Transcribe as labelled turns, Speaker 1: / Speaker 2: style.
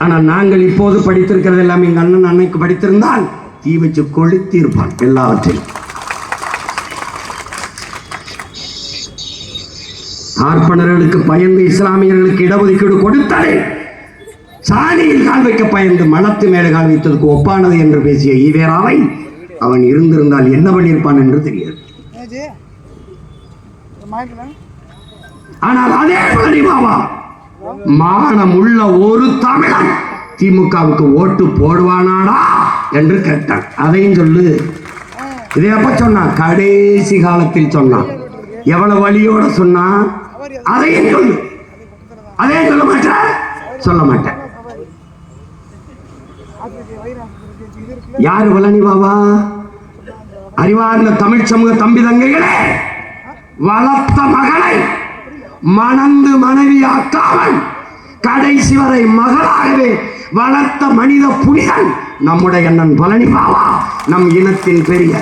Speaker 1: ஆனால் நாங்கள் இப்போது படித்திருக்கிறது எல்லாம் எங்கள் அண்ணன் அன்னைக்கு படித்திருந்தால் தீ வச்சு கொளுத்திருப்பான் எல்லாவற்றையும். பார்ப்பனர்களுக்கு பயந்து இஸ்லாமியர்களுக்கு இடஒதுக்கீடு கொடுத்தாலே சாணியில் கால் வைக்க பயந்து மலத்து மேலே கால் வைத்ததுக்கு ஒப்பானது என்று பேசிய ஈவேராவை அவன் இருந்திருந்தால் என்ன பண்ணியிருப்பான் என்று தெரியாது. ஆனால் அதே பழனிபாபா மானம் உள்ள ஒரு தமிழன் திமுகவுக்கு ஓட்டு போடுவானாடா என்று கேட்டான். அதையும் சொல்லு. இதே அப்ப சொன்னான், கடைசி காலத்தில் சொன்னான். எவ்வளவு வழியோட சொன்னான் அதையும் சொல்லு. அதையும் சொல்ல மாட்டேன், சொல்ல மாட்டேன். யாரு பழனி பாபா? அறிவார்ந்த தமிழ் சமூக தம்பி தங்கைகளே, வளர்த்த மகளை மணந்து மனைவியாக்காமல் கடைசி வரை மகளாகவே வளர்த்த மனித புனிதன் நம்முடைய அண்ணன் பழனி பாபா, நம் இனத்தின் பெரிய